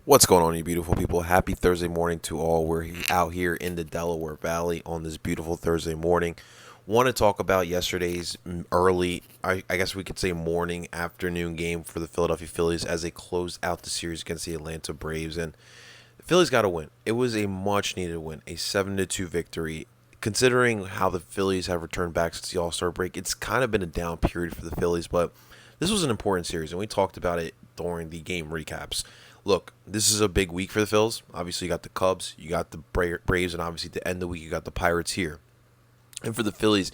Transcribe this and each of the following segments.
What's going on, you beautiful people? Happy Thursday morning to all. We're out here in the Delaware Valley on this beautiful Thursday morning. Want to talk about yesterday's early, I guess we could say morning, afternoon game for the Philadelphia Phillies as they closed out the series against the Atlanta Braves. And the Phillies got a win. It was a much needed win, a 7-2 victory. Considering how the Phillies have returned back since the All Star break, it's kind of been a down period for the Phillies, but this was an important series, and we talked about it during the game recaps. Look, this is a big week for the Phils. Obviously, you got the Cubs, you got the Braves, and obviously, at the end of the week, you got the Pirates here. And for the Phillies,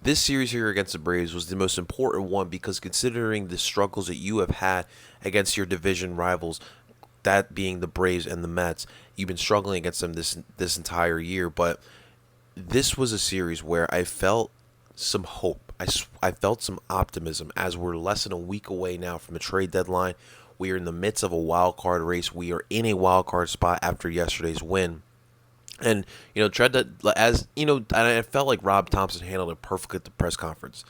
this series here against the Braves was the most important one because considering the struggles that you have had against your division rivals, that being the Braves and the Mets, you've been struggling against them this entire year. But this was a series where I felt some hope. I felt some optimism as we're less than a week away now from the trade deadline. We are in the midst of a wild card race. We are in a wild card spot after yesterday's win. And, tried to, as, and I felt like Rob Thompson handled it perfectly at the press conference.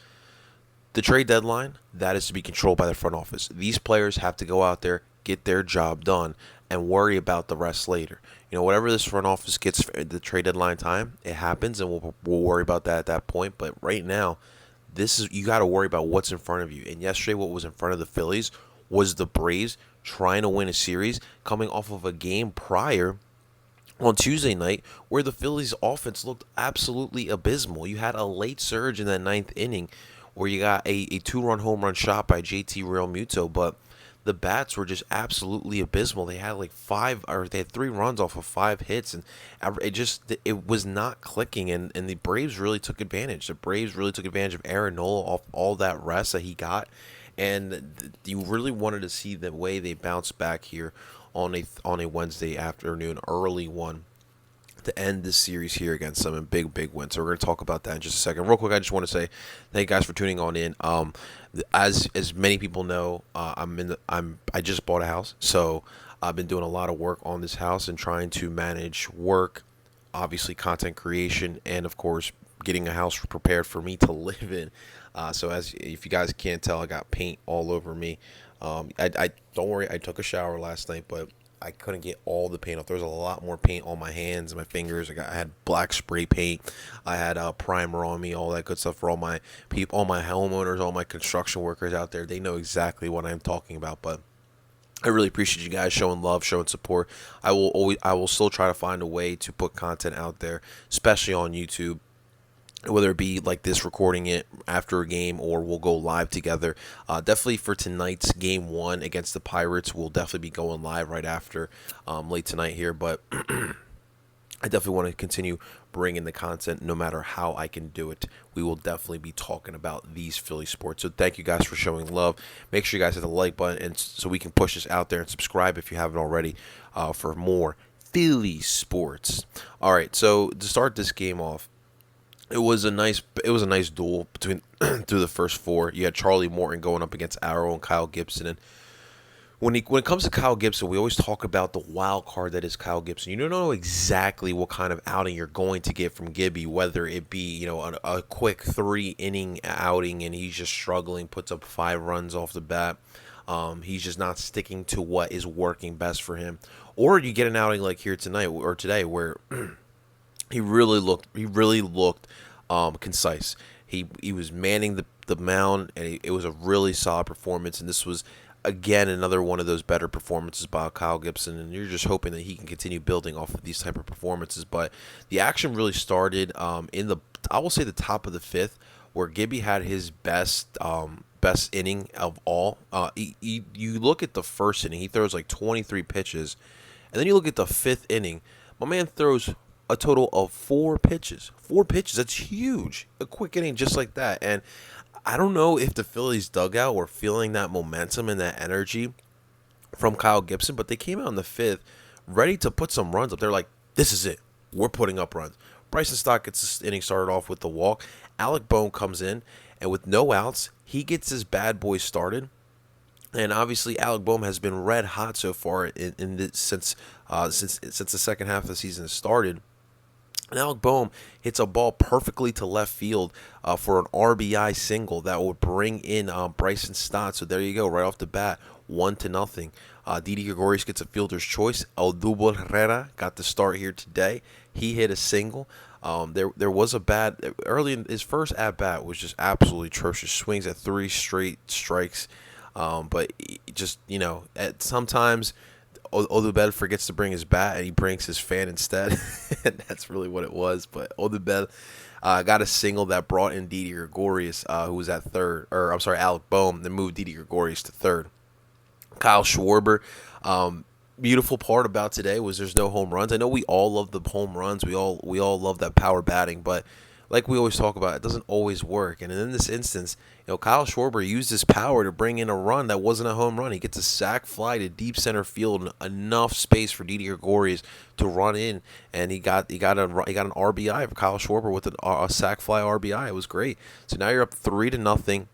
The trade deadline, that is to be controlled by the front office. These players have to go out there, get their job done, and worry about the rest later. Whatever this front office gets at the trade deadline time, it happens, and we'll worry about that at that point. But right now, you got to worry about what's in front of you. And yesterday, what was in front of the Phillies was the Braves trying to win a series, coming off of a game prior on Tuesday night where the Phillies offense looked absolutely abysmal. You had a late surge in that ninth inning where you got a two-run home run shot by JT Realmuto, but the bats were just absolutely abysmal. They had they had 3 runs off of 5 hits, and it was not clicking, and the Braves really took advantage. The Braves really took advantage of Aaron Nola off all that rest that he got, and you really wanted to see the way they bounced back here on a Wednesday afternoon, early one, to end this series here against them in big win. So we're going to talk about that in just a second. Real quick, I just want to say thank you guys for tuning on in. As many people know, I just bought a house, so I've been doing a lot of work on this house and trying to manage work, obviously content creation, and of course getting a house prepared for me to live in. So if you guys can't tell, I got paint all over me. I don't worry, I took a shower last night, but I couldn't get all the paint off. There was a lot more paint on my hands and my fingers. I had black spray paint. I had primer on me, all that good stuff for all my people, all my homeowners, all my construction workers out there. They know exactly what I'm talking about, but I really appreciate you guys showing love, showing support. I will still try to find a way to put content out there, especially on YouTube, whether it be like this, recording it after a game, or we'll go live together. Definitely for tonight's game one against the Pirates, we'll definitely be going live right after, late tonight here. But I definitely want to continue bringing the content no matter how I can do it. We will definitely be talking about these Philly sports. So thank you guys for showing love. Make sure you guys hit the like button, and so we can push this out there, and subscribe if you haven't already, for more Philly sports. All right, so to start this game off, it was a nice duel between through the first four. You had Charlie Morton going up against Arrow and Kyle Gibson. And when it comes to Kyle Gibson, we always talk about the wild card that is Kyle Gibson. You don't know exactly what kind of outing you're going to get from Gibby, whether it be a quick 3-inning outing and he's just struggling, puts up 5 runs off the bat. He's just not sticking to what is working best for him, or you get an outing like here tonight or today where he really looked concise. He was manning the mound, and it was a really solid performance. And this was, again, another one of those better performances by Kyle Gibson. And you're just hoping that he can continue building off of these type of performances. But the action really started I will say the top of the fifth, where Gibby had his best inning of all. You look at the first inning, he throws like 23 pitches, and then you look at the fifth inning, my man throws a total of 4 pitches. 4 pitches, that's huge. A quick inning just like that. And I don't know if the Phillies dugout were feeling that momentum and that energy from Kyle Gibson, but they came out in the fifth ready to put some runs up. They're like, this is it. We're putting up runs. Bryson Stott gets this inning started off with the walk. Alec Bohm comes in, and with no outs, he gets his bad boy started. And obviously, Alec Bohm has been red hot so far since the second half of the season has started. And Alec Bohm hits a ball perfectly to left field for an RBI single that would bring in Bryson Stott. So there you go, right off the bat, 1-0. Didi Gregorius gets a fielder's choice. Odubel Herrera got the start here today. He hit a single. There was a bad early in his first at bat was just absolutely atrocious. Swings at 3 straight strikes, but just sometimes Odubel forgets to bring his bat and he brings his fan instead, and that's really what it was. But Odubel got a single that brought in Didi Gregorius, who was at third, or I'm sorry, Alec Bohm, then moved Didi Gregorius to third. Kyle Schwarber. Beautiful part about today was there's no home runs. I know we all love the home runs. We all love that power batting, but like we always talk about, it doesn't always work. And in this instance, Kyle Schwarber used his power to bring in a run that wasn't a home run. He gets a sac fly to deep center field, enough space for Didi Gregorius to run in, and he got an RBI for Kyle Schwarber with a sac fly RBI. It was great. So now you're up 3-0.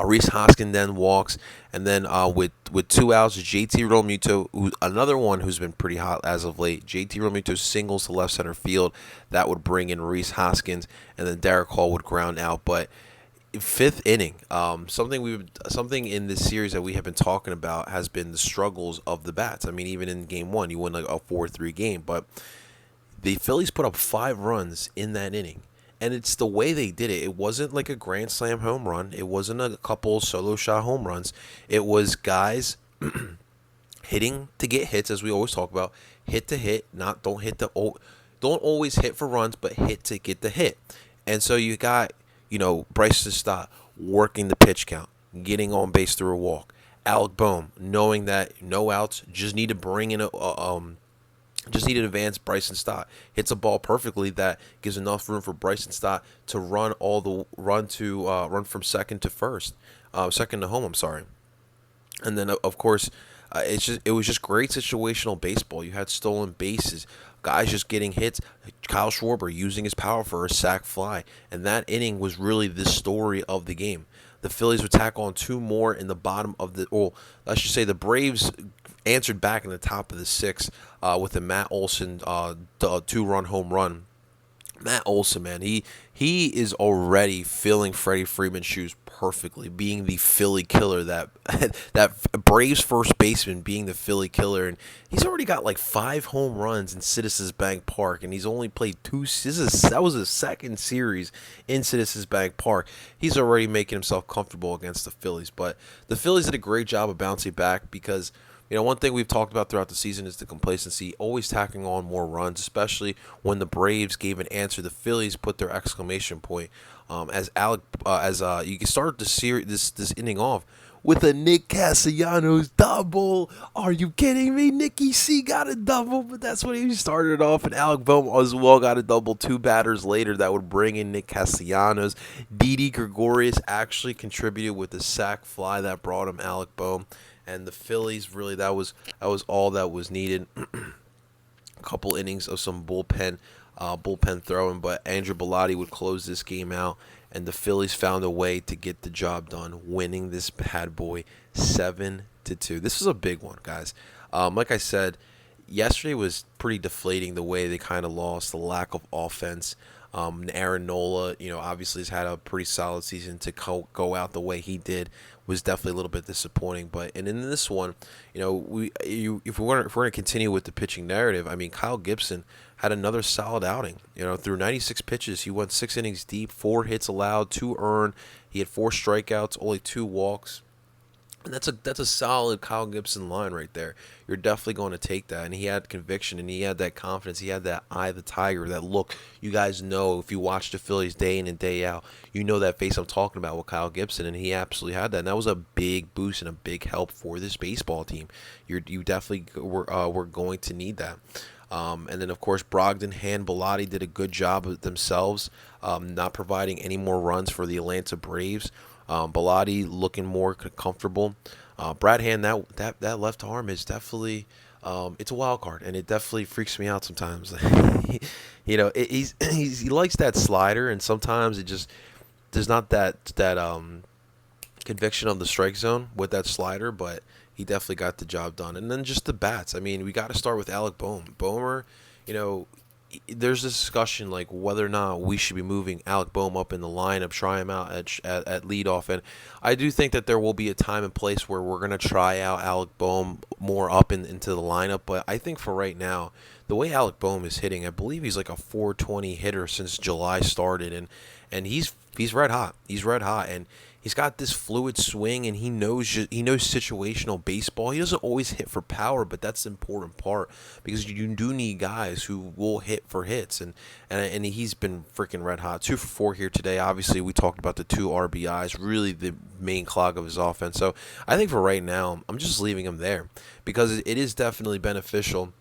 Rhys Hoskins then walks, and then with 2 outs, JT Realmuto, another one who's been pretty hot as of late. JT Realmuto singles to left center field. That would bring in Rhys Hoskins, and then Derek Hall would ground out. But fifth inning, something in this series that we have been talking about has been the struggles of the bats. I mean, even in game one, you win like a 4-3 game, but the Phillies put up 5 runs in that inning. And it's the way they did it. It wasn't like a grand slam home run. It wasn't a couple solo shot home runs. It was guys hitting to get hits, as we always talk about. Hit to hit, don't always hit for runs, but hit to get the hit. And so you got, Bryson Stott working the pitch count, getting on base through a walk. Alec Bohm knowing that no outs, just need to bring in just need to advance Bryson Stott. Hits a ball perfectly that gives enough room for Bryson Stott to run from second to first, second to home. I'm sorry, and then of course, it was just great situational baseball. You had stolen bases, guys just getting hits. Kyle Schwarber using his power for a sac fly, and that inning was really the story of the game. The Phillies would tack on 2 more in the bottom of I should say the Braves answered back in the top of the 6th with the Matt Olson 2-run home run. Matt Olson, man, he is already filling Freddie Freeman's shoes perfectly, being the Philly killer, that Braves first baseman being the Philly killer, and he's already got like 5 home runs in Citizens Bank Park, and he's only played 2. That was his second series in Citizens Bank Park. He's already making himself comfortable against the Phillies, but the Phillies did a great job of bouncing back because one thing we've talked about throughout the season is the complacency, always tacking on more runs, especially when the Braves gave an answer. The Phillies put their exclamation point as you can start this inning off with a Nick Castellanos double. Are you kidding me? Nicky C got a double, but that's when he started off, and Alec Bohm as well got a double 2 batters later that would bring in Nick Castellanos. Didi Gregorius actually contributed with the sac fly that brought him Alec Bohm. And the Phillies, really, that was all that was needed. A couple innings of some bullpen throwing, but Andrew Bellotti would close this game out, and the Phillies found a way to get the job done, winning this bad boy 7-2. This was a big one, guys. Like I said, yesterday was pretty deflating the way they kind of lost, the lack of offense. Aaron Nola, obviously has had a pretty solid season. To go out the way he did was definitely a little bit disappointing. But in this one, if we're going to continue with the pitching narrative, I mean, Kyle Gibson had another solid outing. Through 96 pitches, he went 6 innings deep, 4 hits allowed, 2 earned. He had 4 strikeouts, only 2 walks. And that's a solid Kyle Gibson line right there. You're definitely going to take that. And he had conviction, and he had that confidence. He had that eye of the tiger, that look. You guys know, if you watch the Phillies day in and day out, you know that face I'm talking about with Kyle Gibson, and he absolutely had that. And that was a big boost and a big help for this baseball team. You definitely were going to need that. And then, of course, Brogdon and Bellotti did a good job of themselves, not providing any more runs for the Atlanta Braves. Bellotti looking more comfortable. Brad Hand, that left arm is definitely it's a wild card, and it definitely freaks me out sometimes. He likes that slider, and sometimes it just there's not that conviction of the strike zone with that slider, but he definitely got the job done. And then just the bats. I mean, we got to start with Alec Bohm. Bomer, there's this discussion like whether or not we should be moving Alec Bohm up in the lineup, try him out at leadoff, and I do think that there will be a time and place where we're gonna try out Alec Bohm more up into the lineup. But I think for right now, the way Alec Bohm is hitting, I believe he's like a 420 hitter since July started, and he's red hot. He's red hot, and he's got this fluid swing, and he knows situational baseball. He doesn't always hit for power, but that's the important part because you do need guys who will hit for hits, and he's been freaking red hot. 2 for 4 here today. Obviously, we talked about the 2 RBIs, really the main clog of his offense. So I think for right now, I'm just leaving him there because it is definitely beneficial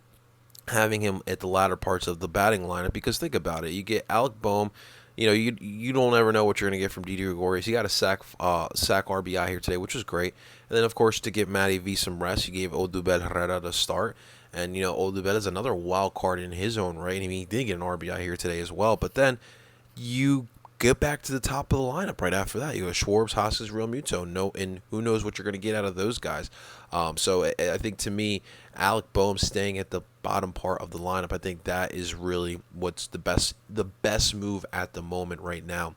having him at the latter parts of the batting lineup because think about it. You get Alec Bohm. You don't ever know what you're going to get from Didi Gregorius. He got a sack RBI here today, which was great. And then, of course, to give Matty V some rest, you gave Odubel Herrera to start. And, Odubel is another wild card in his own right. I mean, he did get an RBI here today as well. But then you get back to the top of the lineup right after that. You go Schwartz, Hoskins, Realmuto. And who knows what you're going to get out of those guys. So I think to me, Alec Bohm staying at the bottom part of the lineup, I think that is really what's the best move at the moment right now.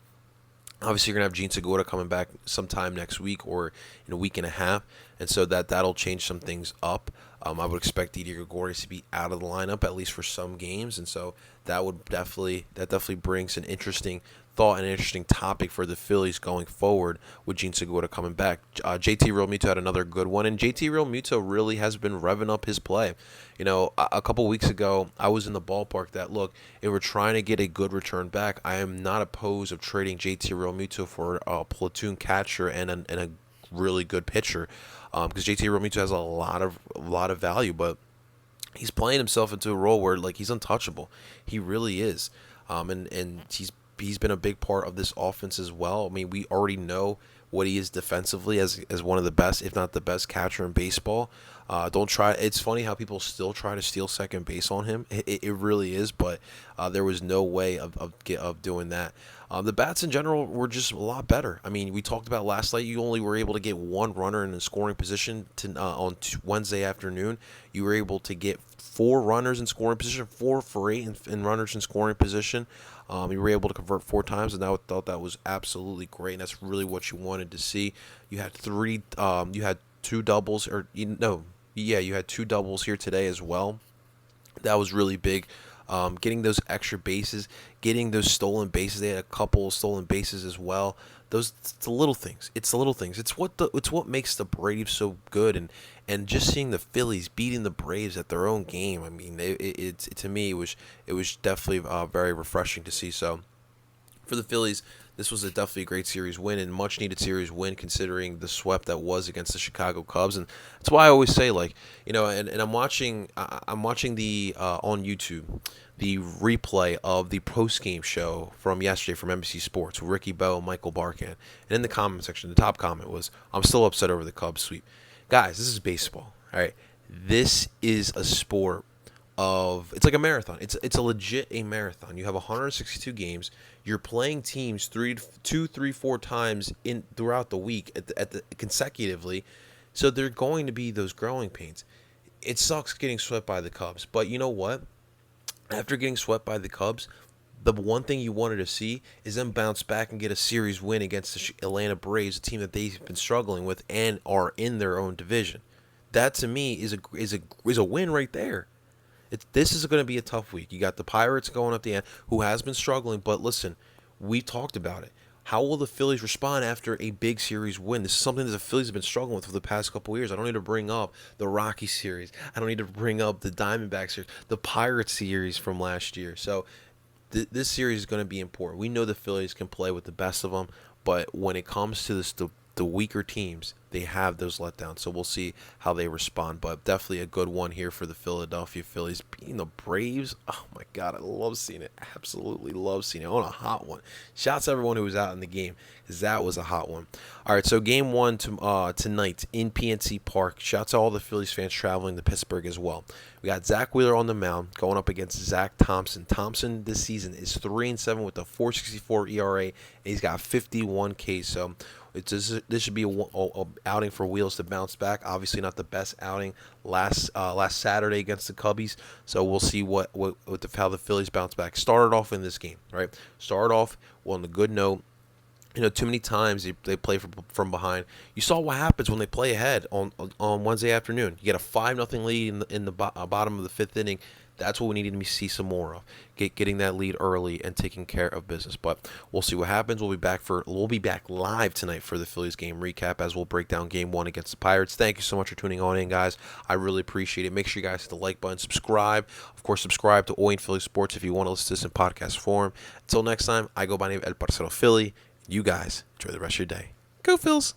Obviously, you're going to have Gene Segura coming back sometime next week or in a week and a half, and so that'll change some things up. I would expect Didi Gregorius to be out of the lineup at least for some games, and so that definitely brings an interesting thought and an interesting topic for the Phillies going forward with Gene Segura coming back. JT Realmuto had another good one, and JT Realmuto really has been revving up his play. A couple weeks ago, I was in the ballpark that, look, if we're trying to get a good return back, I am not opposed of trading JT Realmuto for a platoon catcher and a really good pitcher because JT Realmuto has a lot of value, but he's playing himself into a role where like he's untouchable. He really is, and he's been a big part of this offense as well. I mean, we already know what he is defensively as one of the best, if not the best catcher in baseball. Don't try. It's funny how people still try to steal second base on him. It really is, but there was no way of doing that. The bats in general were just a lot better. I mean, we talked about last night. You only were able to get one runner in the scoring position on Wednesday afternoon. You were able to get 4 runners in scoring position, 4 for 8 in runners in scoring position. You were able to convert 4 times, and I thought that was absolutely great. And that's really what you wanted to see. You had 2 doubles, you had 2 doubles here today as well. That was really big. Getting those extra bases, getting those stolen bases. They had a couple of stolen bases as well. It's the little things. It's the little things. It's what makes the Braves so good, and just seeing the Phillies beating the Braves at their own game. I mean, to me it was definitely very refreshing to see. So for the Phillies, this was definitely a great series win and much needed series win considering the sweep that was against the Chicago Cubs. And that's why I always say, like, and I'm watching the on YouTube the replay of the post-game show from yesterday from NBC Sports with Ricky Bowe and Michael Barkan. And in the comment section, the top comment was, "I'm still upset over the Cubs sweep." Guys, this is baseball. All right, this is a sport it's like a marathon. It's a legit a marathon. You have 162 games. You're playing teams 2, 3, 4 times in throughout the week consecutively. So there are going to be those growing pains. It sucks getting swept by the Cubs, but you know what? After getting swept by the Cubs, the one thing you wanted to see is them bounce back and get a series win against the Atlanta Braves, a team that they've been struggling with and are in their own division. That to me is a win right there. This is going to be a tough week. You got the Pirates going up the end, who has been struggling. But listen, we talked about it. How will the Phillies respond after a big series win? This is something that the Phillies have been struggling with for the past couple of years. I don't need to bring up the Rocky series. I don't need to bring up the Diamondback series, the Pirates series from last year. So this series is going to be important. We know the Phillies can play with the best of them, but when it comes to the weaker teams, they have those letdowns. So we'll see how they respond. But definitely a good one here for the Philadelphia Phillies beating the Braves. Oh my God, I love seeing it. Absolutely love seeing it. On a hot one. Shouts to everyone who was out in the game because that was a hot one. All right, so game 1 tonight in PNC Park. Shouts to all the Phillies fans traveling to Pittsburgh as well. We got Zach Wheeler on the mound going up against Zach Thompson. Thompson this season is 3-7 with a 4.64 ERA, and he's got 51 Ks. So this should be outing for Wheels to bounce back. Obviously, not the best outing last Saturday against the Cubbies. So we'll see how the Phillies bounce back. Started off in this game, right? Started off on the good note. Too many times they play from behind. You saw what happens when they play ahead on Wednesday afternoon. You get a 5-0 lead in the bottom of the fifth inning. That's what we need to see some more of. Getting that lead early and taking care of business. But we'll see what happens. We'll be back live tonight for the Phillies game recap as we'll break down game 1 against the Pirates. Thank you so much for tuning on in, guys. I really appreciate it. Make sure you guys hit the like button, subscribe. Of course, subscribe to Owen Philly Sports if you want to listen to this in podcast form. Until next time, I go by the name of Parcero Philly. You guys enjoy the rest of your day. Go Phils!